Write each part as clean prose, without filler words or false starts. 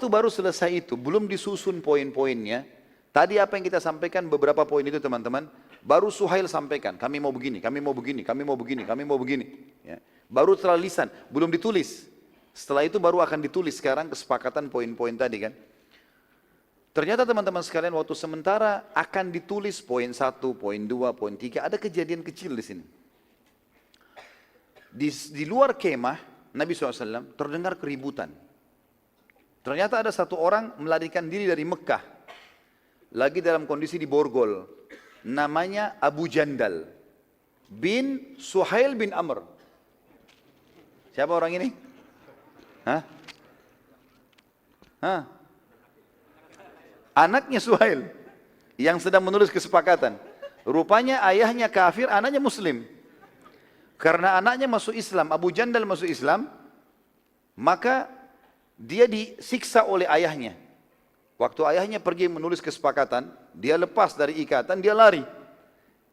baru selesai itu, belum disusun poin-poinnya. Tadi apa yang kita sampaikan beberapa poin itu teman-teman, baru Suhail sampaikan, kami mau begini, kami mau begini, kami mau begini, kami mau begini. Ya. Baru terlalu lisan, belum ditulis. Setelah itu baru akan ditulis sekarang kesepakatan poin-poin tadi kan. Ternyata teman-teman sekalian waktu sementara akan ditulis poin 1, poin 2, poin 3, ada kejadian kecil di sini. Di luar kemah, Nabi SAW terdengar keributan. Ternyata ada satu orang melarikan diri dari Mekah. Lagi dalam kondisi di borgol. Namanya Abu Jandal bin Suhail bin Amr. Siapa orang ini? Hah? Hah? Anaknya Suhail yang sedang menulis kesepakatan. Rupanya ayahnya kafir, anaknya muslim. Karena anaknya masuk Islam, Abu Jandal masuk Islam, maka dia disiksa oleh ayahnya. Waktu ayahnya pergi menulis kesepakatan, dia lepas dari ikatan, dia lari.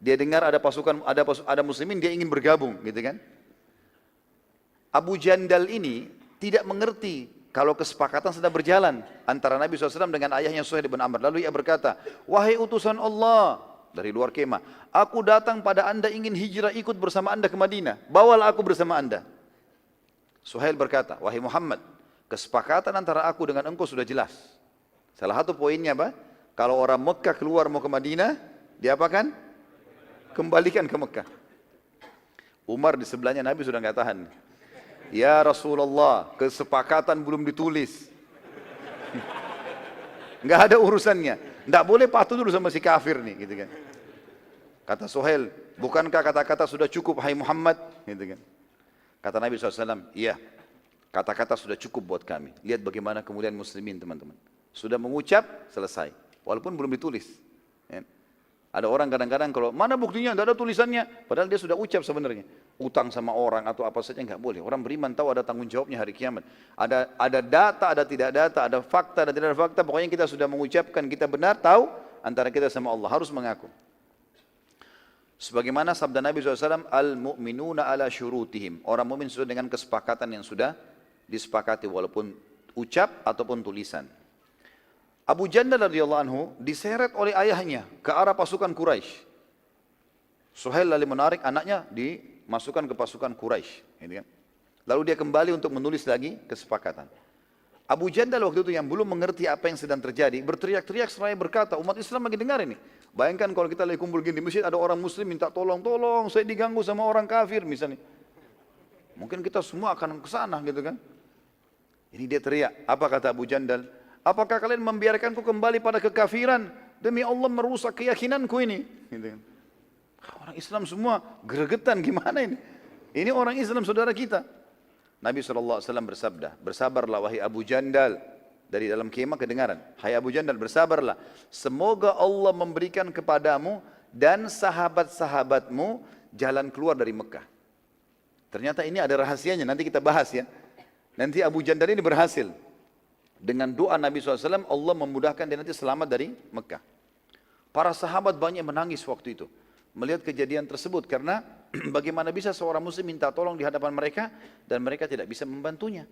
Dia dengar ada pasukan, ada muslimin, dia ingin bergabung, gitu kan? Abu Jandal ini tidak mengerti kalau kesepakatan sedang berjalan antara Nabi SAW dengan ayahnya Suhail bin Amr. Lalu ia berkata, wahai utusan Allah, dari luar kemah, aku datang pada anda ingin hijrah ikut bersama anda ke Madinah. Bawalah aku bersama anda. Suhail berkata, wahai Muhammad, kesepakatan antara aku dengan engkau sudah jelas. Salah satu poinnya apa? Kalau orang Mekah keluar mau ke Madinah, diapakan? Kembalikan ke Mekah. Umar di sebelahnya Nabi sudah nggak tahan. Ya Rasulullah, kesepakatan belum ditulis. Nggak ada urusannya. Nggak boleh patuh dulu sama si kafir nih, gitu kan. Kata Suhail, bukankah kata-kata sudah cukup, hai Muhammad? Gitu kan. Kata Nabi SAW, iya, kata-kata sudah cukup buat kami. Lihat bagaimana kemudian muslimin teman-teman. Sudah mengucap, selesai. Walaupun belum ditulis. Ya. Ada orang kadang-kadang kalau, mana buktinya, tidak ada tulisannya. Padahal dia sudah ucap sebenarnya. Utang sama orang atau apa saja, nggak boleh. Orang beriman tahu ada tanggung jawabnya hari kiamat. Ada data, ada tidak data, ada fakta, ada tidak ada fakta. Pokoknya kita sudah mengucapkan, kita benar tahu antara kita sama Allah. Harus mengaku. Sebagaimana sabda Nabi SAW, al-mu'minuna ala syurutihim. Orang mukmin sudah dengan kesepakatan yang sudah disepakati walaupun ucap ataupun tulisan. Abu Jandal radhiyallahu anhu diseret oleh ayahnya ke arah pasukan Quraisy. Suhail lalu menarik anaknya dimasukkan ke pasukan Quraisy. Lalu dia kembali untuk menulis lagi kesepakatan. Abu Jandal waktu itu yang belum mengerti apa yang sedang terjadi, berteriak-teriak seraya berkata, umat Islam lagi dengar ini. Bayangkan kalau kita lagi kumpul gini di masjid, ada orang muslim minta tolong, saya diganggu sama orang kafir misalnya. Mungkin kita semua akan ke sana gitu kan. Ini dia teriak, apa kata Abu Jandal? Apakah kalian membiarkanku kembali pada kekafiran? Demi Allah merusak keyakinanku ini. Gitu kan. Orang Islam semua gregetan, gimana ini? Ini orang Islam saudara kita. Nabi SAW bersabda, bersabarlah wahai Abu Jandal. Dari dalam kemah kedengaran, hai Abu Jandal bersabarlah. Semoga Allah memberikan kepadamu dan sahabat-sahabatmu jalan keluar dari Mekah. Ternyata ini ada rahasianya, nanti kita bahas ya. Nanti Abu Jandal ini berhasil. Dengan doa Nabi SAW, Allah memudahkan dia nanti selamat dari Mekah. Para sahabat banyak menangis waktu itu. Melihat kejadian tersebut. Karena bagaimana bisa seorang muslim minta tolong di hadapan mereka dan mereka tidak bisa membantunya.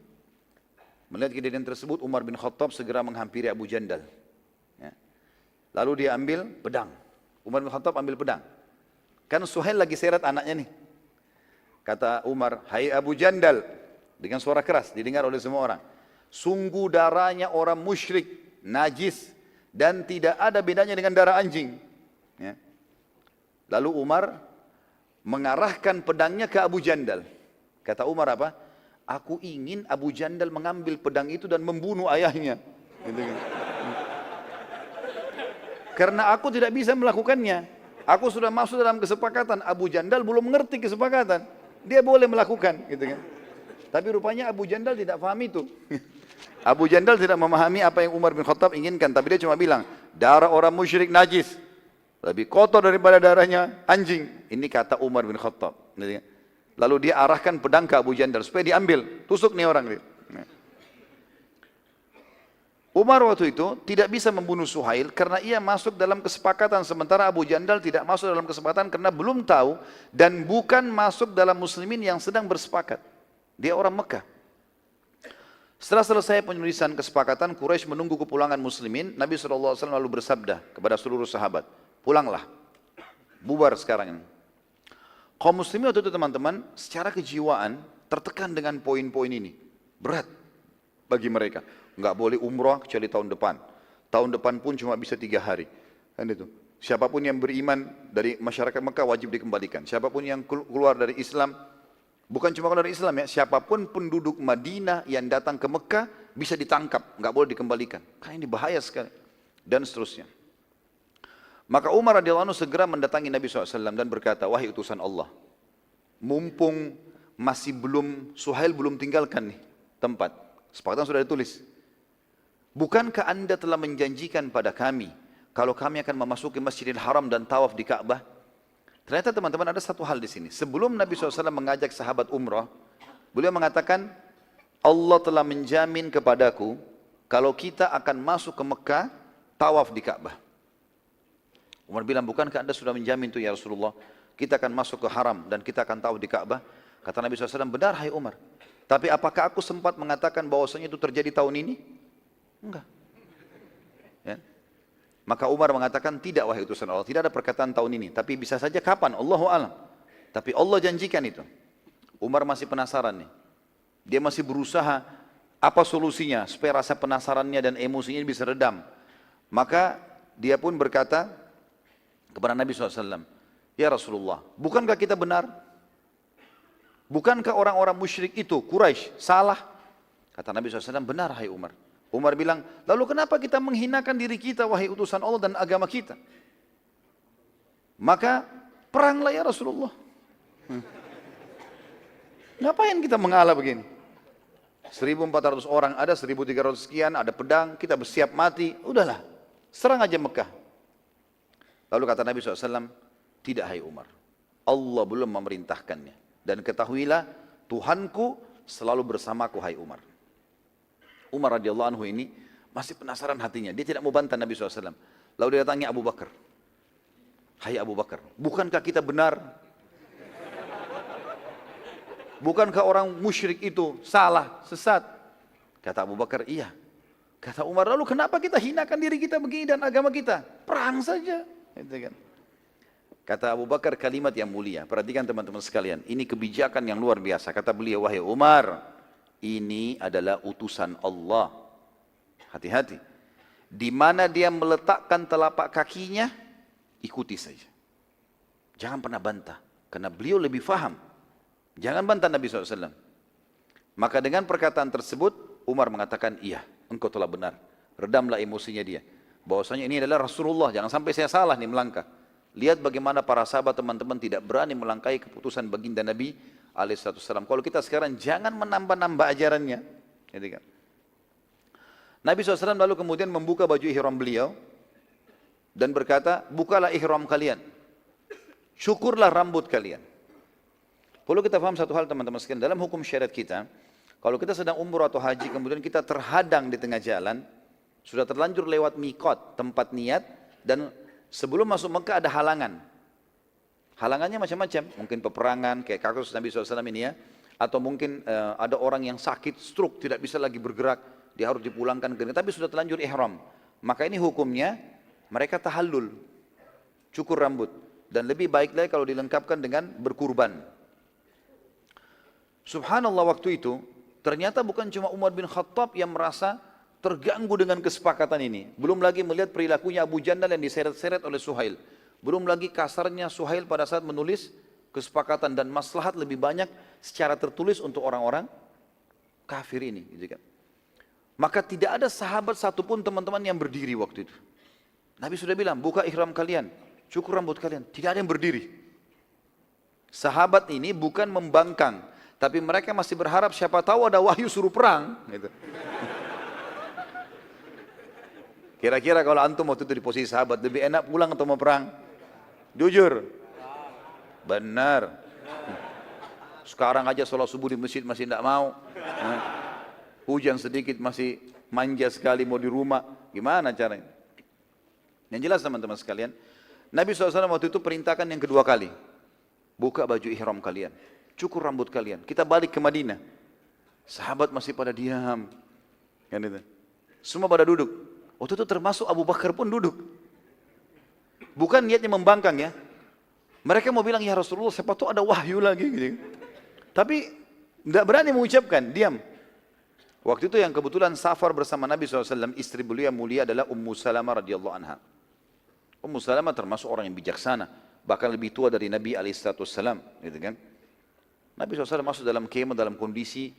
Melihat kejadian tersebut, Umar bin Khattab segera menghampiri Abu Jandal. Ya. Lalu dia ambil pedang. Umar bin Khattab ambil pedang. Kan Suhail lagi seret anaknya nih. Kata Umar, hai Abu Jandal. Dengan suara keras, didengar oleh semua orang. Sungguh darahnya orang musyrik, najis, dan tidak ada bedanya dengan darah anjing. Ya. Lalu Umar mengarahkan pedangnya ke Abu Jandal. Kata Umar apa? Aku ingin Abu Jandal mengambil pedang itu dan membunuh ayahnya. Gitu kan. Karena aku tidak bisa melakukannya. Aku sudah masuk dalam kesepakatan. Abu Jandal belum mengerti kesepakatan. Dia boleh melakukan. Gitu kan. Tapi rupanya Abu Jandal tidak paham itu. Abu Jandal tidak memahami apa yang Umar bin Khattab inginkan. Tapi dia cuma bilang, darah orang musyrik najis. Lebih kotor daripada darahnya anjing. Ini kata Umar bin Khattab. Gitu kan. Lalu dia arahkan pedang ke Abu Jandal supaya diambil, tusuk nih orang. Umar waktu itu tidak bisa membunuh Suhail karena ia masuk dalam kesepakatan, sementara Abu Jandal tidak masuk dalam kesepakatan karena belum tahu dan bukan masuk dalam muslimin yang sedang bersepakat. Dia orang Mekah. Setelah selesai penulisan kesepakatan, Quraisy menunggu kepulangan muslimin. Nabi SAW lalu bersabda kepada seluruh sahabat, pulanglah, bubar sekarang ini. Kaum muslimin waktu itu teman-teman, secara kejiwaan tertekan dengan poin-poin ini. Berat bagi mereka. Nggak boleh umrah kecuali tahun depan. Tahun depan pun cuma bisa 3 hari. Kan itu. Siapapun yang beriman dari masyarakat Mekah wajib dikembalikan. Siapapun yang keluar dari Islam, bukan cuma keluar dari Islam ya, siapapun penduduk Madinah yang datang ke Mekah bisa ditangkap, nggak boleh dikembalikan. Karena ini bahaya sekali. Dan seterusnya. Maka Umar radhiyallahu anhu segera mendatangi Nabi SAW dan berkata, wahai utusan Allah, mumpung masih Suhail belum tinggalkan nih tempat, sepakatan sudah ditulis. Bukankah anda telah menjanjikan pada kami, kalau kami akan memasuki Masjidil Haram dan tawaf di Ka'bah? Ternyata teman-teman ada satu hal di sini. Sebelum Nabi SAW mengajak sahabat umrah, beliau mengatakan, Allah telah menjamin kepadaku, kalau kita akan masuk ke Mekah, tawaf di Ka'bah. Umar bilang, bukankah anda sudah menjamin itu ya Rasulullah? Kita akan masuk ke haram dan kita akan tahu di Ka'bah. Kata Nabi SAW, benar hai Umar. Tapi apakah aku sempat mengatakan bahwasanya itu terjadi tahun ini? Enggak. Ya. Maka Umar mengatakan, tidak wahai utusan Allah. Tidak ada perkataan tahun ini. Tapi bisa saja kapan? Allahu a'lam. Tapi Allah janjikan itu. Umar masih penasaran nih. Dia masih berusaha apa solusinya supaya rasa penasarannya dan emosinya bisa redam. Maka dia pun berkata, kepada Nabi SAW, ya Rasulullah, bukankah kita benar? Bukankah orang-orang musyrik itu, Quraisy, salah? Kata Nabi SAW, benar hai Umar. Umar bilang, lalu kenapa kita menghinakan diri kita, wahai utusan Allah dan agama kita? Maka peranglah ya Rasulullah. Ngapain kita mengalah begini? 1.400 orang, ada 1.300 sekian, ada pedang, kita bersiap mati, udahlah, serang aja Mekah. Lalu kata Nabi SAW, tidak hai Umar, Allah belum memerintahkannya. Dan ketahuilah, Tuhanku selalu bersamaku hai Umar. Umar radhiyallahu anhu ini masih penasaran hatinya, dia tidak mau bantah Nabi SAW. Lalu dia datangi Abu Bakar. Hai Abu Bakar, bukankah kita benar? Bukankah orang musyrik itu salah, sesat? Kata Abu Bakar, iya. Kata Umar, lalu kenapa kita hinakan diri kita begini dan agama kita? Perang saja. Itu kan. Kata Abu Bakar kalimat yang mulia. Perhatikan teman-teman sekalian. Ini kebijakan yang luar biasa. Kata beliau, wahai Umar, ini adalah utusan Allah. Hati-hati. Di mana dia meletakkan telapak kakinya, ikuti saja. Jangan pernah bantah. Karena beliau lebih faham. Jangan bantah Nabi SAW. Maka dengan perkataan tersebut, Umar mengatakan, iya, engkau telah benar. Redamlah emosinya dia. Bahwasanya ini adalah Rasulullah, jangan sampai saya salah nih melangkah. Lihat bagaimana para sahabat teman-teman tidak berani melangkahi keputusan baginda Nabi alaihissalam. Kalau kita sekarang jangan menambah-nambah ajarannya. Gitu kan. Nabi SAW lalu kemudian membuka baju ihram beliau dan berkata, bukalah ihram kalian, syukurlah rambut kalian. Perlu kita paham satu hal teman-teman sekalian, dalam hukum syariat kita, kalau kita sedang umrah atau haji kemudian kita terhadang di tengah jalan, sudah terlanjur lewat mikot, tempat niat, dan sebelum masuk Mekah ada halangan. Halangannya macam-macam, mungkin peperangan, kayak kasus Nabi SAW ini ya, atau mungkin ada orang yang sakit, stroke, tidak bisa lagi bergerak, dia harus dipulangkan ke negeri, tapi sudah terlanjur ihram. Maka ini hukumnya, mereka tahallul, cukur rambut, dan lebih baik lagi kalau dilengkapkan dengan berkurban. Subhanallah waktu itu, ternyata bukan cuma Umar bin Khattab yang merasa terganggu dengan kesepakatan ini. Belum lagi melihat perilakunya Abu Jandal yang diseret-seret oleh Suhail. Belum lagi kasarnya Suhail pada saat menulis kesepakatan dan maslahat lebih banyak secara tertulis untuk orang-orang kafir ini. Gitu kan. Maka tidak ada sahabat satupun teman-teman yang berdiri waktu itu. Nabi sudah bilang, buka ihram kalian, cukur rambut kalian. Tidak ada yang berdiri. Sahabat ini bukan membangkang, tapi mereka masih berharap siapa tahu ada wahyu suruh perang. Gitu. Kira-kira kalau antum waktu itu di posisi sahabat, lebih enak pulang atau mau perang? Jujur? Benar. Sekarang aja sholat subuh di masjid masih tidak mau. Hujan sedikit masih manja sekali mau di rumah. Gimana caranya? Yang jelas teman-teman sekalian, Nabi SAW waktu itu perintahkan yang kedua kali. Buka baju ihram kalian, cukur rambut kalian. Kita balik ke Madinah. Sahabat masih pada diam. Kan itu. Semua pada duduk. Waktu itu termasuk Abu Bakar pun duduk. Bukan niatnya membangkang ya. Mereka mau bilang, ya Rasulullah, siapa tahu ada wahyu lagi. Gitu. Tapi tidak berani mengucapkan, diam. Waktu itu yang kebetulan safar bersama Nabi SAW, istri beliau yang mulia adalah Ummu Salamah radhiyallahu anha. Ummu Salamah termasuk orang yang bijaksana, bahkan lebih tua dari Nabi SAW. Gitu kan? Nabi SAW masuk dalam kemah dalam kondisi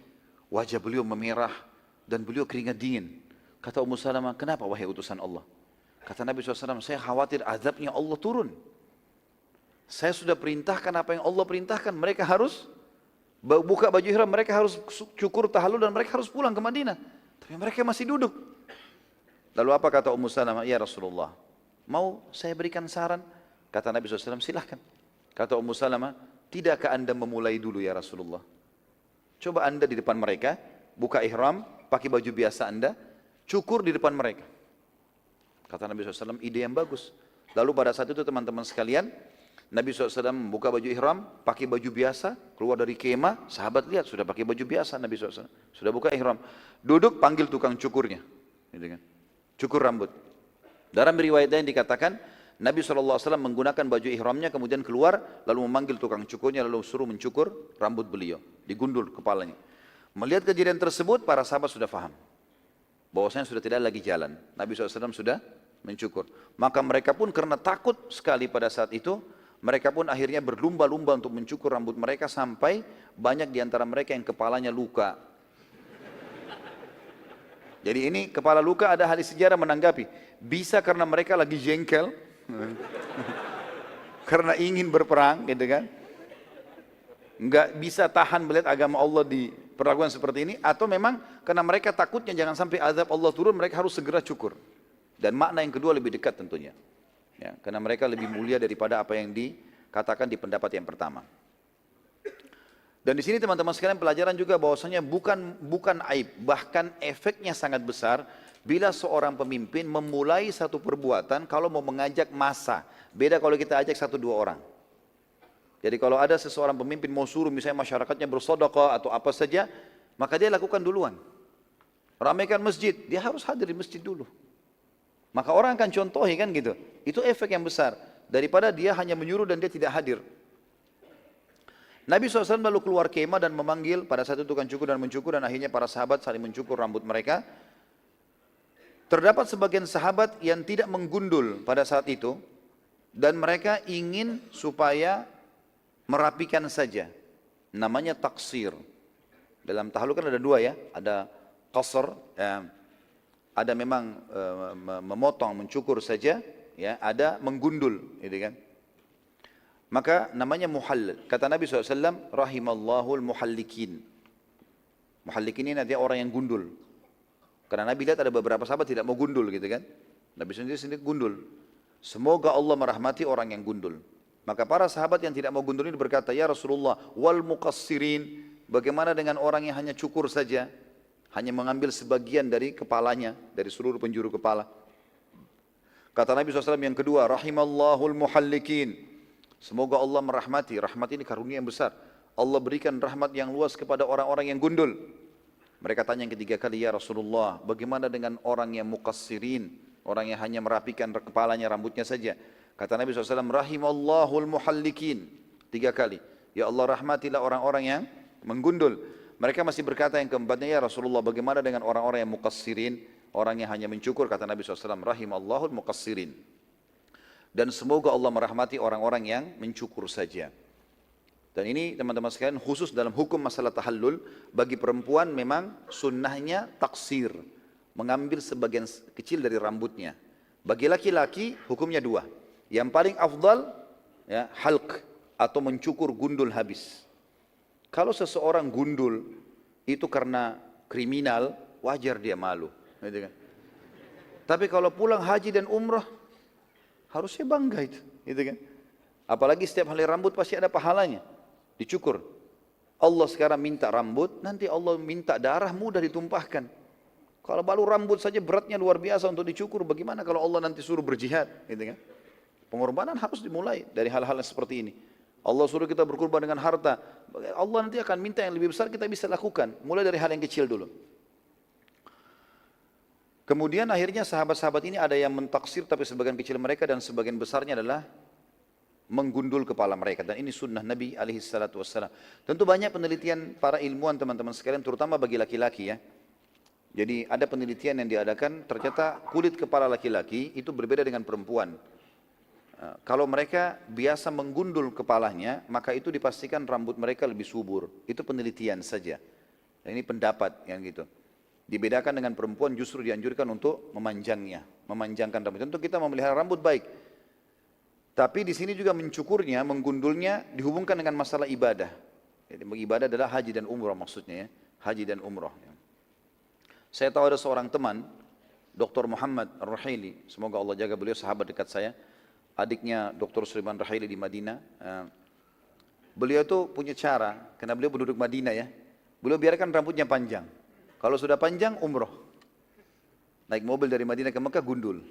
wajah beliau memerah dan beliau keringat dingin. Kata Ummu Salamah, kenapa wahai utusan Allah? Kata Nabi SAW, saya khawatir azabnya Allah turun. Saya sudah perintahkan apa yang Allah perintahkan. Mereka harus buka baju ihram, mereka harus cukur tahallul dan mereka harus pulang ke Madinah. Tapi mereka masih duduk. Lalu apa kata Ummu Salamah? Ya Rasulullah, mau saya berikan saran? Kata Nabi SAW, silahkan. Kata Ummu Salamah, tidakkah anda memulai dulu ya Rasulullah? Coba anda di depan mereka, buka ihram, pakai baju biasa anda, cukur di depan mereka. Kata Nabi SAW, ide yang bagus. Lalu pada saat itu teman-teman sekalian, Nabi SAW membuka baju ihram, pakai baju biasa, keluar dari kemah, sahabat lihat sudah pakai baju biasa Nabi SAW. Sudah buka ihram. Duduk, panggil tukang cukurnya. Gitu kan. Cukur rambut. Dalam riwayat lain dikatakan, Nabi SAW menggunakan baju ihramnya, kemudian keluar, lalu memanggil tukang cukurnya, lalu suruh mencukur rambut beliau. Digundul kepalanya. Melihat kejadian tersebut, para sahabat sudah faham. Bahwasanya sudah tidak lagi jalan. Nabi SAW sudah mencukur. Maka mereka pun karena takut sekali pada saat itu, mereka pun akhirnya berlumba-lumba untuk mencukur rambut mereka sampai banyak di antara mereka yang kepalanya luka. Jadi ini kepala luka ada hadis sejarah menanggapi. Bisa karena mereka lagi jengkel, karena ingin berperang gitu kan. Enggak bisa tahan melihat agama Allah diperlakukan seperti ini, atau memang karena mereka takutnya jangan sampai azab Allah turun, mereka harus segera cukur. Dan makna yang kedua lebih dekat tentunya. Ya, karena mereka lebih mulia daripada apa yang dikatakan di pendapat yang pertama. Dan di sini teman-teman sekalian pelajaran juga bahwasanya bukan aib, bahkan efeknya sangat besar bila seorang pemimpin memulai satu perbuatan kalau mau mengajak massa. Beda kalau kita ajak 1-2 orang. Jadi kalau ada seseorang pemimpin mau suruh misalnya masyarakatnya bersedekah atau apa saja, maka dia lakukan duluan. Ramaikan masjid, dia harus hadir di masjid dulu. Maka orang akan contohi kan gitu. Itu efek yang besar. Daripada dia hanya menyuruh dan dia tidak hadir. Nabi SAW lalu keluar kemah dan memanggil pada saat itu tukang cukur dan mencukur. Dan akhirnya para sahabat saling mencukur rambut mereka. Terdapat sebagian sahabat yang tidak menggundul pada saat itu. Dan mereka ingin supaya merapikan saja. Namanya taksir. Dalam tahallul kan ada 2 ya. Ada qasr, ada memang memotong, mencukur saja, ya, ada menggundul, gitu kan. Maka namanya muhallil. Kata Nabi SAW, rahimallahul muhallikin. Muhallikin ini nanti orang yang gundul. Karena Nabi lihat ada beberapa sahabat tidak mau gundul, gitu kan. Nabi sendiri gundul. Semoga Allah merahmati orang yang gundul. Maka para sahabat yang tidak mau gundul ini berkata, ya Rasulullah, wal muqassirin, bagaimana dengan orang yang hanya cukur saja? Hanya mengambil sebagian dari kepalanya, dari seluruh penjuru kepala. Kata Nabi SAW yang kedua, rahimallahul muhallikin. Semoga Allah merahmati, rahmat ini karunia yang besar. Allah berikan rahmat yang luas kepada orang-orang yang gundul. Mereka tanya yang ketiga kali, ya Rasulullah, bagaimana dengan orang yang muqassirin, orang yang hanya merapikan kepalanya, rambutnya saja. Kata Nabi SAW, rahimallahul muhallikin. 3 kali, ya Allah rahmatilah orang-orang yang menggundul. Mereka masih berkata yang keempatnya, ya Rasulullah, bagaimana dengan orang-orang yang muqassirin, orang yang hanya mencukur? Kata Nabi SAW, rahimallahul muqassirin. Dan semoga Allah merahmati orang-orang yang mencukur saja. Dan ini teman-teman sekalian khusus dalam hukum masalah tahallul, bagi perempuan memang sunnahnya taksir, mengambil sebagian kecil dari rambutnya. Bagi laki-laki hukumnya 2. Yang paling afdal, ya, halq atau mencukur gundul habis. Kalau seseorang gundul itu karena kriminal, wajar dia malu. Gitu kan? Tapi kalau pulang haji dan umrah, harusnya bangga itu. Gitu kan? Apalagi setiap helai rambut pasti ada pahalanya. Dicukur. Allah sekarang minta rambut, nanti Allah minta darah mudah ditumpahkan. Kalau baru rambut saja beratnya luar biasa untuk dicukur, bagaimana kalau Allah nanti suruh berjihad? Gitu kan? Pengorbanan harus dimulai dari hal-hal seperti ini. Allah suruh kita berkorban dengan harta. Allah nanti akan minta yang lebih besar, kita bisa lakukan. Mulai dari hal yang kecil dulu. Kemudian akhirnya sahabat-sahabat ini ada yang mentaksir, tapi sebagian kecil mereka dan sebagian besarnya adalah menggundul kepala mereka. Dan ini sunnah Nabi alaihissalatu wassalam. Tentu banyak penelitian para ilmuwan teman-teman sekalian, terutama bagi laki-laki ya. Jadi ada penelitian yang diadakan, ternyata kulit kepala laki-laki itu berbeda dengan perempuan. Kalau mereka biasa menggundul kepalanya, maka itu dipastikan rambut mereka lebih subur. Itu penelitian saja. Dan ini pendapat yang gitu. Dibedakan dengan perempuan justru dianjurkan untuk memanjangkan rambut. Tentu kita memelihara rambut baik. Tapi di sini juga mencukurnya, menggundulnya dihubungkan dengan masalah ibadah. Jadi ibadah adalah haji dan umrah maksudnya ya. Haji dan umrah. Saya tahu ada seorang teman, Dr. Muhammad Ar-Rahili, semoga Allah jaga beliau, sahabat dekat saya. Adiknya Dr. Sulaiman Rahili di Madinah. Beliau itu punya cara, karena beliau penduduk Madinah ya. Beliau biarkan rambutnya panjang. Kalau sudah panjang, umroh. Naik mobil dari Madinah ke Mekah, gundul.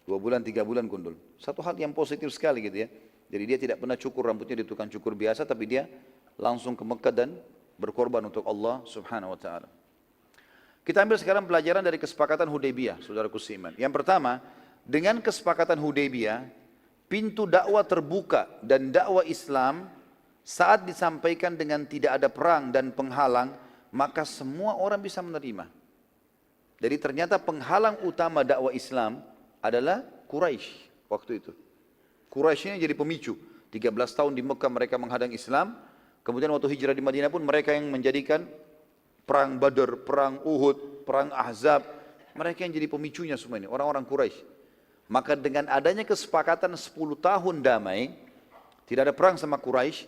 2 bulan, 3 bulan gundul. Satu hal yang positif sekali gitu ya. Jadi dia tidak pernah cukur rambutnya di tukang cukur biasa, tapi dia langsung ke Mekah dan berkorban untuk Allah subhanahu wa ta'ala. Kita ambil sekarang pelajaran dari kesepakatan Hudaybiyah, saudaraku seiman. Yang pertama, dengan kesepakatan Hudaybiyah, pintu dakwah terbuka dan dakwah Islam saat disampaikan dengan tidak ada perang dan penghalang, maka semua orang bisa menerima. Jadi ternyata penghalang utama dakwah Islam adalah Quraisy waktu itu. Quraisy ini jadi pemicu. 13 tahun di Mekah mereka menghadang Islam. Kemudian waktu hijrah di Madinah pun mereka yang menjadikan perang Badar, perang Uhud, perang Ahzab. Mereka yang jadi pemicunya semua ini, orang-orang Quraisy. Maka dengan adanya kesepakatan 10 tahun damai, tidak ada perang sama Quraisy,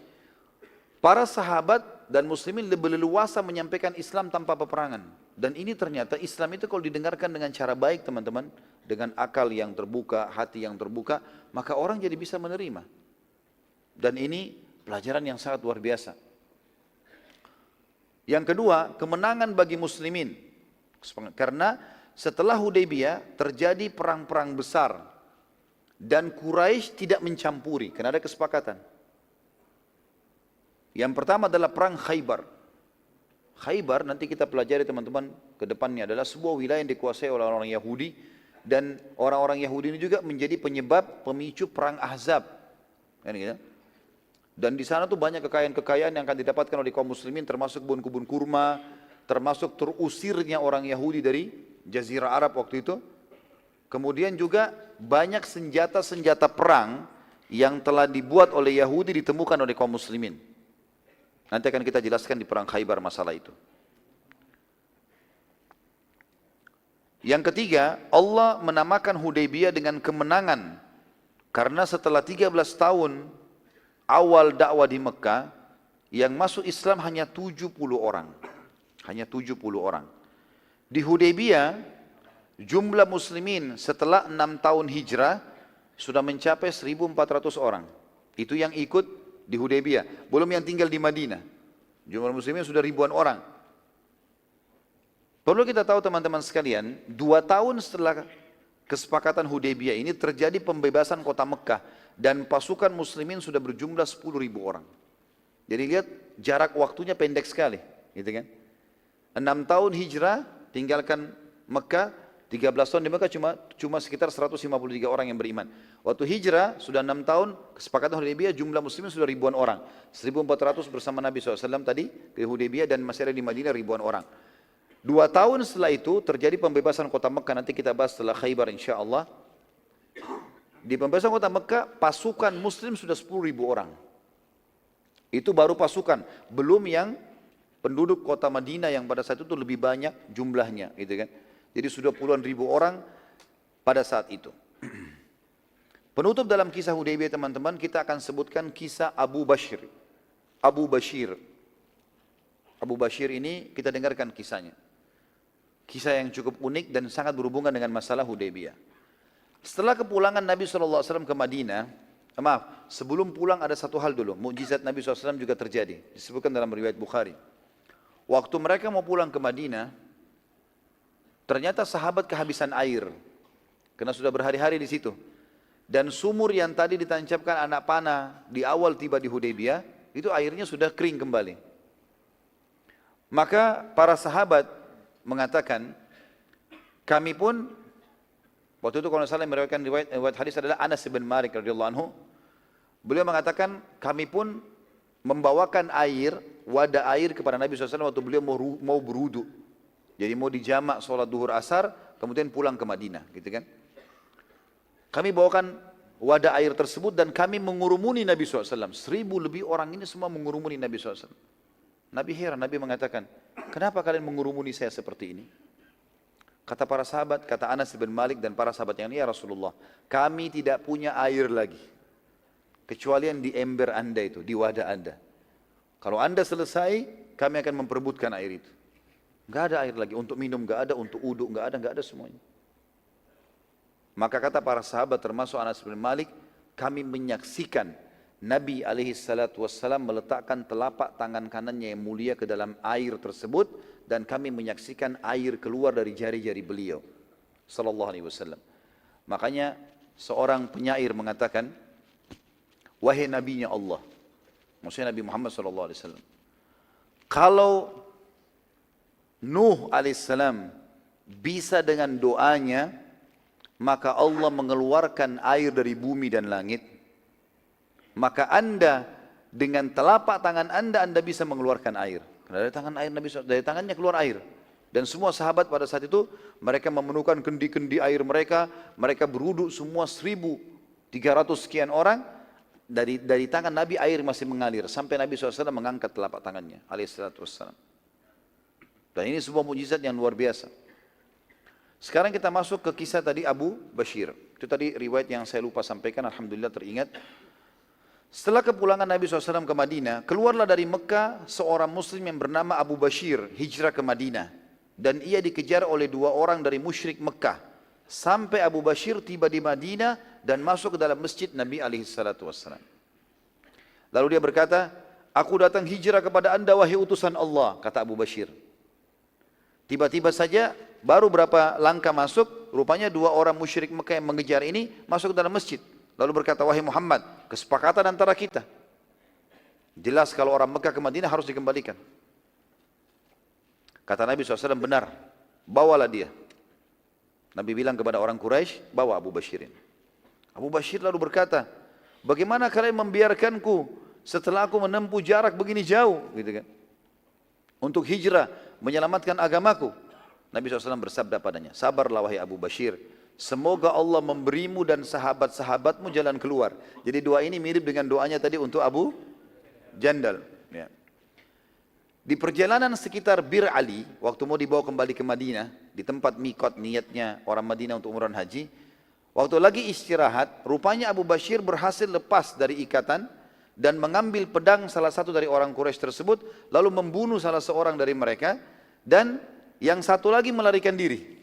para sahabat dan muslimin lebih leluasa menyampaikan Islam tanpa peperangan. Dan ini ternyata Islam itu kalau didengarkan dengan cara baik teman-teman, dengan akal yang terbuka, hati yang terbuka, maka orang jadi bisa menerima. Dan ini pelajaran yang sangat luar biasa. Yang kedua, kemenangan bagi muslimin. Karena setelah Hudaybiyah terjadi perang-perang besar dan Quraisy tidak mencampuri karena ada kesepakatan. Yang pertama adalah perang Khaybar. Khaybar nanti kita pelajari teman-teman ke depannya adalah sebuah wilayah yang dikuasai oleh orang Yahudi, dan orang-orang Yahudi ini juga menjadi penyebab pemicu perang Ahzab. Kan gitu? Dan di sana tuh banyak kekayaan-kekayaan yang akan didapatkan oleh kaum muslimin, termasuk kebun-kebun kurma, termasuk terusirnya orang Yahudi dari Jazirah Arab waktu itu. Kemudian juga banyak senjata-senjata perang yang telah dibuat oleh Yahudi ditemukan oleh kaum muslimin. Nanti akan kita jelaskan di perang Khaybar masalah itu. Yang ketiga, Allah menamakan Hudaybiyah dengan kemenangan. Karena setelah 13 tahun awal dakwah di Mekah, yang masuk Islam hanya 70 orang. Hanya 70 orang. Di Hudaybiyah, jumlah muslimin setelah 6 tahun hijrah sudah mencapai 1.400 orang. Itu yang ikut di Hudaybiyah, belum yang tinggal di Madinah. Jumlah muslimin sudah ribuan orang. Perlu kita tahu teman-teman sekalian, 2 tahun setelah kesepakatan Hudaybiyah ini terjadi pembebasan kota Mekah dan pasukan muslimin sudah berjumlah 10.000 orang. Jadi lihat jarak waktunya pendek sekali, gitu kan? 6 tahun hijrah tinggalkan Mekah, 13 tahun di Mekah cuma sekitar 153 orang yang beriman. Waktu hijrah sudah 6 tahun, kesepakatan Hudaybiyah jumlah muslimin sudah ribuan orang. 1.400 bersama Nabi SAW tadi ke Hudaybiyah, dan masih ada di Madinah ribuan orang. 2 tahun setelah itu terjadi pembebasan kota Mekah, nanti kita bahas setelah Khaybar insyaAllah. Di pembebasan kota Mekah, pasukan muslim sudah 10.000 orang. Itu baru pasukan, belum yang penduduk kota Madinah yang pada saat itu lebih banyak jumlahnya, gitu kan. Jadi sudah puluhan ribu orang pada saat itu. Penutup dalam kisah Hudaybiyah teman-teman, kita akan sebutkan kisah Abu Bashir. Abu Bashir ini kita dengarkan kisahnya. Kisah yang cukup unik dan sangat berhubungan dengan masalah Hudaybiyah. Setelah kepulangan Nabi SAW ke Madinah, sebelum pulang ada satu hal dulu, mukjizat Nabi SAW juga terjadi, disebutkan dalam riwayat Bukhari. Waktu mereka mau pulang ke Madinah, ternyata sahabat kehabisan air, karena sudah berhari-hari di situ. Dan sumur yang tadi ditancapkan anak panah di awal tiba di Hudaybiyah, itu airnya sudah kering kembali. Maka para sahabat mengatakan, kami pun, waktu itu kalau salah yang meriwayatkan riwayat hadis adalah Anas bin Malik radhiyallahu anhu. Beliau mengatakan, kami pun membawakan air, wadah air kepada Nabi SAW waktu beliau mau berwudu. Jadi mau dijamak sholat duhur asar, kemudian pulang ke Madinah, gitu kan. Kami bawakan wadah air tersebut dan kami mengurumuni Nabi SAW. 1000 lebih orang ini semua mengurumuni Nabi SAW. Nabi heran, Nabi mengatakan, kenapa kalian mengurumuni saya seperti ini? Kata para sahabat, kata Anas bin Malik dan para sahabat yang ini, ya Rasulullah, kami tidak punya air lagi. Kecuali yang di ember anda itu, di wadah anda. Kalau anda selesai, kami akan memperebutkan air itu. Enggak ada air lagi, untuk minum enggak ada, untuk uduk enggak ada semuanya. Maka kata para sahabat termasuk Anas bin Malik, kami menyaksikan Nabi SAW meletakkan telapak tangan kanannya yang mulia ke dalam air tersebut dan kami menyaksikan air keluar dari jari-jari beliau sallallahu alaihi wasallam. Makanya seorang penyair mengatakan, wahai nabinya Allah, maksudnya Nabi Muhammad sallallahu alaihi wasallam, kalau Nuh alaihissalam bisa dengan doanya, maka Allah mengeluarkan air dari bumi dan langit, maka anda dengan telapak tangan anda bisa mengeluarkan air. Karena dari tangan air Nabi, dari tangannya keluar air. Dan semua sahabat pada saat itu mereka memenuhkan kendi-kendi air mereka berwudu semua 1300 sekian orang, dari tangan Nabi air masih mengalir sampai Nabi SAW mengangkat telapak tangannya alaihissalatu wassalam. Dan ini sebuah mukjizat yang luar biasa. Sekarang kita masuk ke kisah tadi Abu Bashir. Itu tadi riwayat yang saya lupa sampaikan, alhamdulillah teringat. Setelah kepulangan Nabi SAW ke Madinah, keluarlah dari Mekah seorang muslim yang bernama Abu Bashir, hijrah ke Madinah. Dan ia dikejar oleh 2 orang dari musyrik Mekah. Sampai Abu Bashir tiba di Madinah dan masuk ke dalam masjid Nabi SAW. Lalu dia berkata, aku datang hijrah kepada anda wahai utusan Allah, kata Abu Bashir. Tiba-tiba saja, baru berapa langkah masuk, rupanya 2 orang musyrik Mekah yang mengejar ini masuk ke dalam masjid. Lalu berkata, wahai Muhammad, kesepakatan antara kita. Jelas kalau orang Mekah ke Madinah harus dikembalikan. Kata Nabi SAW, benar, bawalah dia. Nabi bilang kepada orang Quraisy, bawa Abu Bashirin. Abu Bashir lalu berkata, bagaimana kalian membiarkanku setelah aku menempuh jarak begini jauh, gitu kan, untuk hijrah, menyelamatkan agamaku. Nabi SAW bersabda padanya, sabarlah wahai Abu Bashir, semoga Allah memberimu dan sahabat-sahabatmu jalan keluar. Jadi doa ini mirip dengan doanya tadi untuk Abu Jandal. Ya. Di perjalanan sekitar Bir Ali, waktu mau dibawa kembali ke Madinah, di tempat mikot niatnya orang Madinah untuk umrah haji, waktu lagi istirahat, rupanya Abu Bashir berhasil lepas dari ikatan dan mengambil pedang salah satu dari orang Quraisy tersebut, lalu membunuh salah seorang dari mereka, dan yang satu lagi melarikan diri.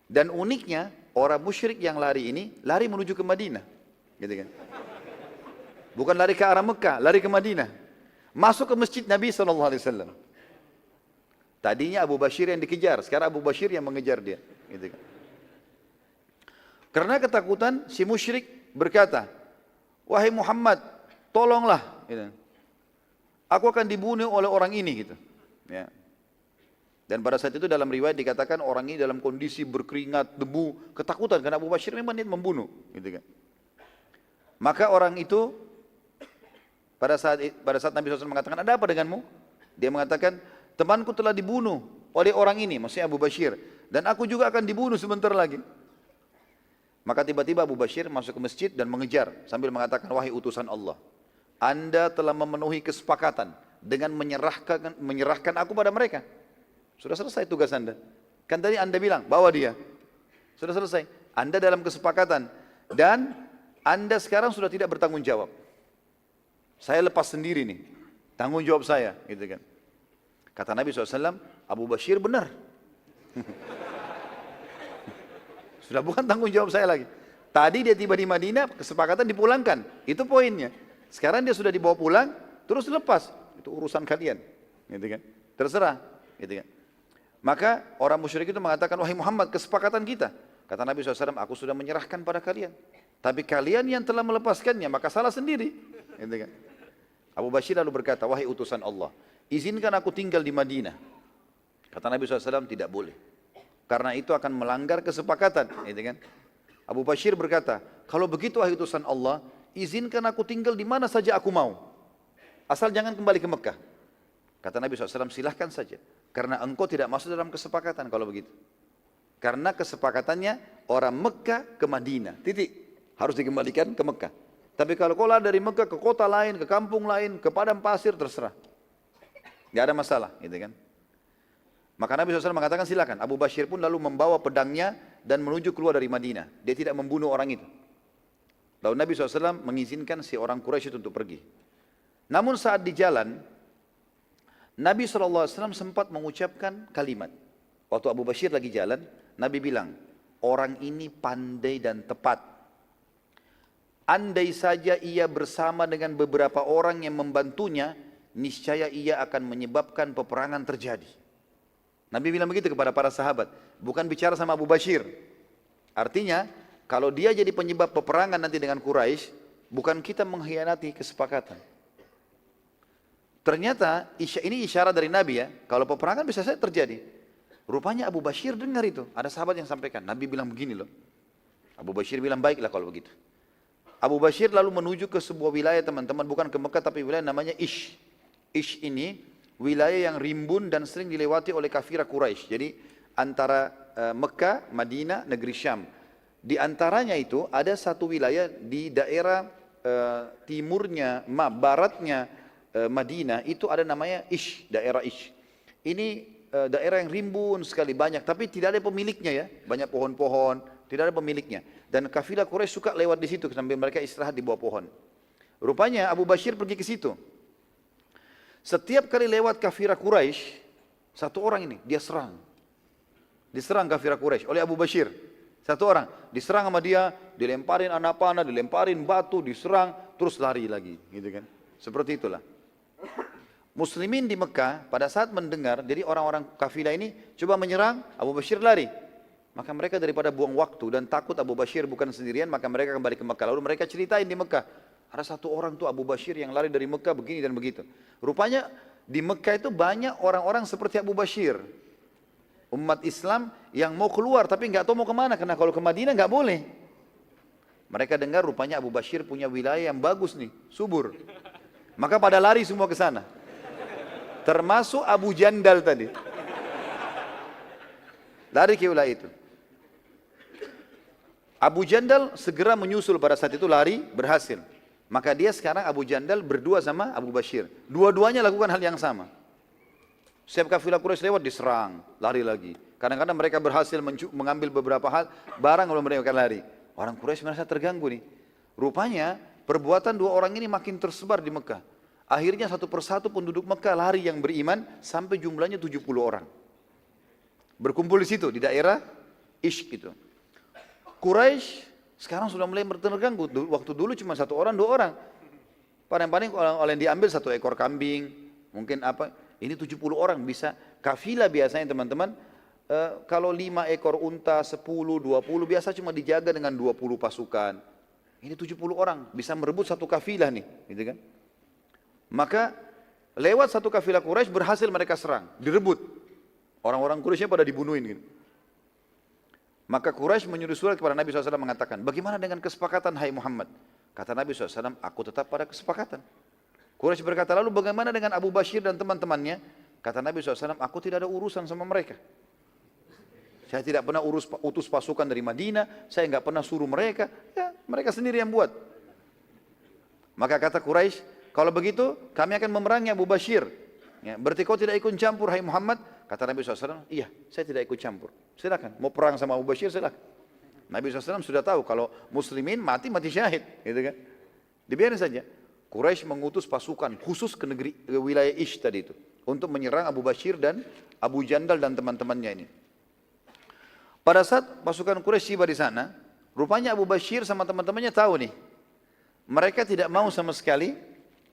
Dan uniknya, orang musyrik yang lari ini, lari menuju ke Madinah. Gitu kan? Bukan lari ke arah Mekah, lari ke Madinah. Masuk ke masjid Nabi SAW. Tadinya Abu Bashir yang dikejar, sekarang Abu Bashir yang mengejar dia. Gitu kan? Karena ketakutan, si musyrik berkata, wahai Muhammad, tolonglah. Gitu. Aku akan dibunuh oleh orang ini. Gitu. Ya. Dan pada saat itu dalam riwayat dikatakan orang ini dalam kondisi berkeringat, debu, ketakutan karena Abu Bashir memang niat membunuh, gitu kan. Maka orang itu pada saat Nabi SAW mengatakan, ada apa denganmu? Dia mengatakan, temanku telah dibunuh oleh orang ini, maksudnya Abu Bashir, dan aku juga akan dibunuh sebentar lagi. Maka tiba-tiba Abu Bashir masuk ke masjid dan mengejar sambil mengatakan, wahai utusan Allah, anda telah memenuhi kesepakatan dengan menyerahkan aku pada mereka. Sudah selesai tugas anda. Kan tadi anda bilang, bawa dia. Sudah selesai. Anda dalam kesepakatan. Dan anda sekarang sudah tidak bertanggung jawab. Saya lepas sendiri nih. Tanggung jawab saya. Gitu kan. Kata Nabi SAW, Abu Bashir benar. Sudah bukan tanggung jawab saya lagi. Tadi dia tiba di Madinah, kesepakatan dipulangkan. Itu poinnya. Sekarang dia sudah dibawa pulang, terus lepas. Itu urusan kalian. Gitu kan. Terserah. Gitu kan. Maka orang musyrik itu mengatakan, wahai Muhammad, kesepakatan kita. Kata Nabi SAW, aku sudah menyerahkan pada kalian. Tapi kalian yang telah melepaskannya, maka salah sendiri. Gitu kan. Abu Bashir lalu berkata, wahai utusan Allah, izinkan aku tinggal di Madinah. Kata Nabi SAW, tidak boleh. karena itu akan melanggar kesepakatan, gitu kan? Abu Bashir berkata, kalau begitu wahai utusan Allah, izinkan aku tinggal di mana saja aku mau, asal jangan kembali ke Mekah. Kata Nabi SAW, silahkan saja, karena engkau tidak masuk dalam kesepakatan kalau begitu. Karena kesepakatannya orang Mekah ke Madinah, titik, harus dikembalikan ke Mekah. Tapi kalau kau lari dari Mekah ke kota lain, ke kampung lain, ke padang pasir, terserah, nggak ada masalah, gitu kan? Maka Nabi SAW mengatakan silakan. Abu Bashir pun lalu membawa pedangnya dan menuju keluar dari Madinah. Dia tidak membunuh orang itu. Lalu Nabi SAW mengizinkan si orang Quraisy itu untuk pergi. Namun saat di jalan, Nabi SAW sempat mengucapkan kalimat. Waktu Abu Bashir lagi jalan, Nabi bilang, orang ini pandai dan tepat. Andai saja ia bersama dengan beberapa orang yang membantunya, niscaya ia akan menyebabkan peperangan terjadi. Nabi bilang begitu kepada para sahabat, bukan bicara sama Abu Bashir. Artinya, kalau dia jadi penyebab peperangan nanti dengan Quraisy, bukan kita mengkhianati kesepakatan. Ternyata ini isyarat dari Nabi ya, kalau peperangan bisa saja terjadi. Rupanya Abu Bashir dengar itu, ada sahabat yang sampaikan, Nabi bilang begini loh. Abu Bashir bilang baiklah kalau begitu. Abu Bashir lalu menuju ke sebuah wilayah teman-teman, bukan ke Mekah tapi wilayah namanya Ish. Ish ini wilayah yang rimbun dan sering dilewati oleh kafirah Quraisy. Jadi antara Mekah, Madinah, negeri Syam. Di antaranya itu ada satu wilayah di daerah timurnya, baratnya Madinah, itu ada namanya Ish, daerah Ish. Ini daerah yang rimbun sekali, banyak, tapi tidak ada pemiliknya ya, banyak pohon-pohon, tidak ada pemiliknya. Dan kafilah Quraisy suka lewat di situ sambil mereka istirahat di bawah pohon. Rupanya Abu Bashir pergi ke situ. Setiap kali lewat kafilah Quraisy, satu orang ini dia serang. Diserang kafilah Quraisy oleh Abu Bashir. Satu orang diserang sama dia, dilemparin anak panah, dilemparin batu, diserang, terus lari lagi, gitu kan? Seperti itulah. Muslimin di Mekah pada saat mendengar, jadi orang-orang kafilah ini coba menyerang, Abu Bashir lari. Maka mereka daripada buang waktu dan takut Abu Bashir bukan sendirian, maka mereka kembali ke Mekah. Lalu mereka ceritain di Mekah. Ada satu orang tuh Abu Bashir yang lari dari Mekah begini dan begitu. Rupanya di Mekah itu banyak orang-orang seperti Abu Bashir. Umat Islam yang mau keluar tapi nggak tahu mau kemana, karena kalau ke Madinah nggak boleh. Mereka dengar rupanya Abu Bashir punya wilayah yang bagus nih, subur. Maka pada lari semua ke sana. Termasuk Abu Jandal tadi. Lari ke wilayah itu. Abu Jandal segera menyusul pada saat itu, lari, berhasil. Maka dia sekarang Abu Jandal berdua sama Abu Bashir. Dua-duanya lakukan hal yang sama. Setiap kafilah Quraisy lewat diserang, lari lagi. Kadang-kadang mereka berhasil mengambil beberapa hal, barang lalu mereka lari. Orang Quraisy merasa terganggu nih. Rupanya perbuatan dua orang ini makin tersebar di Mekah. Akhirnya satu persatu penduduk Mekah lari yang beriman sampai jumlahnya 70 orang. Berkumpul di situ, di daerah Ish itu. Quraisy sekarang sudah mulai terganggu. Waktu dulu cuma satu orang, dua orang. Paling-paling oleh yang diambil satu ekor kambing, mungkin apa. Ini 70 orang bisa. Kafilah biasanya teman-teman, kalau 5 ekor unta, 10, 20, biasa cuma dijaga dengan 20 pasukan. Ini 70 orang, bisa merebut satu kafilah nih, gitu kan. Maka lewat satu kafilah Quraisy berhasil mereka serang, direbut. Orang-orang Quraisynya pada dibunuhin gitu. Maka Quraisy menyuruh surat kepada Nabi SAW mengatakan, bagaimana dengan kesepakatan hai Muhammad? Kata Nabi SAW, aku tetap pada kesepakatan. Quraisy berkata, lalu bagaimana dengan Abu Bashir dan teman-temannya? Kata Nabi SAW, aku tidak ada urusan sama mereka. Saya tidak pernah utus pasukan dari Madinah, saya nggak pernah suruh mereka, ya mereka sendiri yang buat. Maka kata Quraisy, kalau begitu kami akan memerangi Abu Bashir. Ya, berarti kau tidak ikut campur hai Muhammad? Kata Nabi SAW, iya saya tidak ikut campur. Silakan, mau perang sama Abu Bashir silakan. Nabi SAW sudah tahu kalau muslimin mati syahid, gitu kan. Dibiarin saja. Quraisy mengutus pasukan khusus ke wilayah Ish tadi itu untuk menyerang Abu Bashir dan Abu Jandal dan teman-temannya ini. Pada saat pasukan Quraisy tiba di sana, rupanya Abu Bashir sama teman-temannya tahu nih, mereka tidak mau sama sekali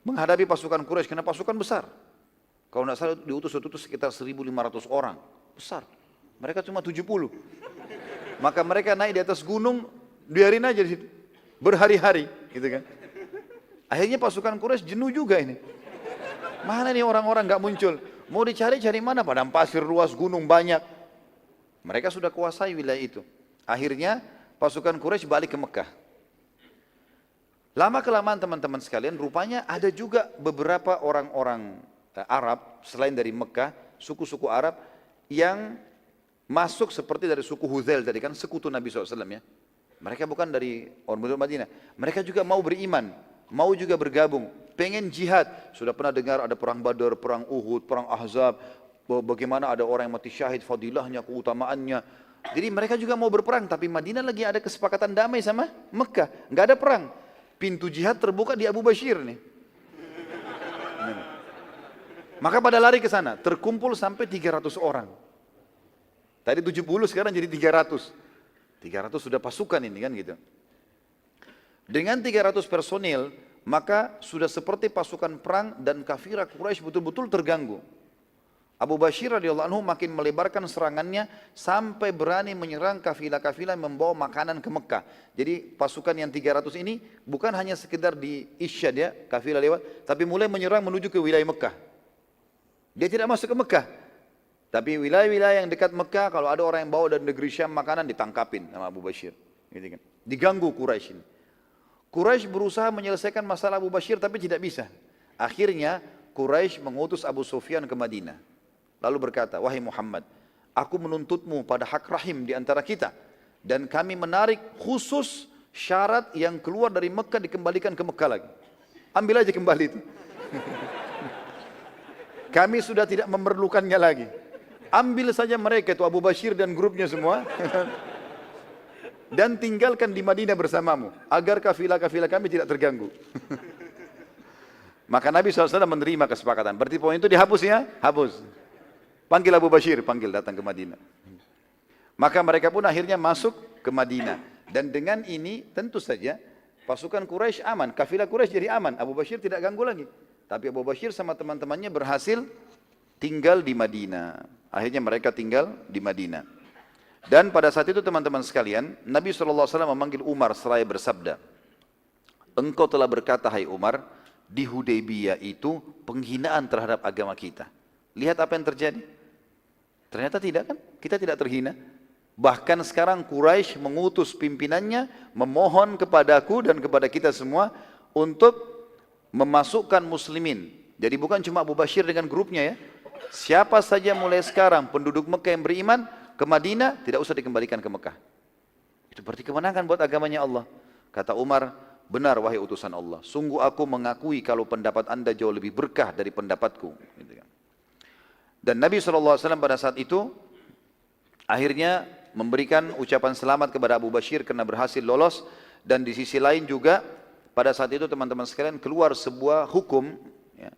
menghadapi pasukan Quraisy karena pasukan besar. Kalau tidak salah diutus sekitar 1.500 orang, besar. Mereka cuma 70. Maka mereka naik di atas gunung, biarin aja di situ, berhari-hari, gitu kan. Akhirnya pasukan Quraisy jenuh juga ini. Mana nih orang-orang nggak muncul? Mau dicari-cari mana? Padang pasir luas, gunung banyak. Mereka sudah kuasai wilayah itu. Akhirnya pasukan Quraisy balik ke Mekah. Lama-kelamaan teman-teman sekalian, rupanya ada juga beberapa orang-orang Arab selain dari Mekah, suku-suku Arab yang masuk seperti dari suku Hudzail tadi kan, sekutu Nabi SAW ya. Mereka bukan dari orang Madinah. Mereka juga mau beriman, mau juga bergabung, pengen jihad. Sudah pernah dengar ada perang Badar, perang Uhud, perang Ahzab, bagaimana ada orang yang mati syahid, fadilahnya, keutamaannya. Jadi mereka juga mau berperang, tapi Madinah lagi ada kesepakatan damai sama Mekah, nggak ada perang. Pintu jihad terbuka di Abu Bashir nih. Maka pada lari ke sana, terkumpul sampai 300 orang. Tadi 70 sekarang jadi 300. 300 sudah pasukan ini kan gitu. Dengan 300 personil, maka sudah seperti pasukan perang dan kafilah Quraisy betul-betul terganggu. Abu Bashir radhiyallahu anhu makin melebarkan serangannya sampai berani menyerang kafilah-kafilah yang membawa makanan ke Mekah. Jadi pasukan yang 300 ini bukan hanya sekedar di Isyad ya, kafilah lewat, tapi mulai menyerang menuju ke wilayah Mekah. Dia tidak masuk ke Mekah. Tapi wilayah-wilayah yang dekat Mekah, kalau ada orang yang bawa dari negeri Syam makanan, ditangkapin sama Abu Bashir. Gitu kan. Diganggu Quraisy ini. Quraisy berusaha menyelesaikan masalah Abu Bashir tapi tidak bisa. Akhirnya Quraisy mengutus Abu Sufyan ke Madinah. Lalu berkata, wahai Muhammad, aku menuntutmu pada hak rahim di antara kita. Dan kami menarik khusus syarat yang keluar dari Mekah dikembalikan ke Mekah lagi. Ambil aja kembali itu. Kami sudah tidak memerlukannya lagi. Ambil saja mereka itu Abu Bashir dan grupnya semua. Dan tinggalkan di Madinah bersamamu. Agar kafilah-kafilah kami tidak terganggu. Maka Nabi SAW menerima kesepakatan. Berarti poin itu dihapus ya? Hapus. Panggil Abu Bashir, panggil datang ke Madinah. Maka mereka pun akhirnya masuk ke Madinah. Dan dengan ini tentu saja pasukan Quraisy aman. Kafilah Quraisy jadi aman. Abu Bashir tidak ganggu lagi. Tapi Abu Bashir sama teman-temannya berhasil tinggal di Madinah. Akhirnya mereka tinggal di Madinah. Dan pada saat itu teman-teman sekalian, Nabi SAW memanggil Umar seraya bersabda, engkau telah berkata, hai Umar, di Hudaybiyah itu penghinaan terhadap agama kita. Lihat apa yang terjadi. Ternyata tidak kan? Kita tidak terhina. Bahkan sekarang Quraisy mengutus pimpinannya memohon kepadaku dan kepada kita semua untuk memasukkan muslimin. Jadi bukan cuma Abu Bashir dengan grupnya ya. Siapa saja mulai sekarang penduduk Mekah yang beriman ke Madinah tidak usah dikembalikan ke Mekah. Itu berarti kemenangan buat agamanya Allah. Kata Umar, benar wahai utusan Allah. Sungguh aku mengakui kalau pendapat anda jauh lebih berkah dari pendapatku. Gitu kan. Dan Nabi SAW pada saat itu akhirnya memberikan ucapan selamat kepada Abu Bashir karena berhasil lolos. Dan di sisi lain juga pada saat itu teman-teman sekalian keluar sebuah hukum ya,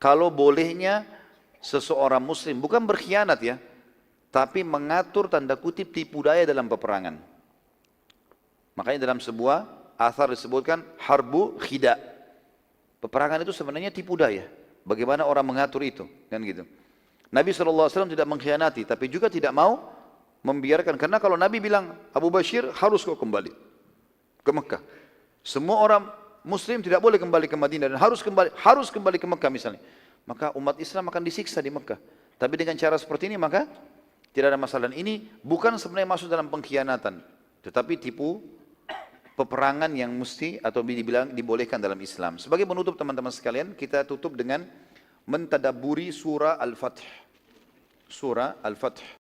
kalau bolehnya seseorang muslim bukan berkhianat ya, tapi mengatur tanda kutip tipu daya dalam peperangan. Makanya dalam sebuah athar disebutkan harbu khida. Peperangan itu sebenarnya tipu daya. Bagaimana orang mengatur itu kan gitu. Nabi SAW tidak mengkhianati, tapi juga tidak mau membiarkan. Karena kalau Nabi bilang, Abu Bashir harus kau kembali ke Mekah. Semua orang Muslim tidak boleh kembali ke Madinah dan harus kembali ke Mekah misalnya. Maka umat Islam akan disiksa di Mekah. Tapi dengan cara seperti ini maka tidak ada masalah. Ini bukan sebenarnya masuk dalam pengkhianatan, tetapi tipu peperangan yang mesti atau dibilang dibolehkan dalam Islam. Sebagai penutup teman-teman sekalian, kita tutup dengan mentadabburi surah Al-Fath. Surah Al-Fath.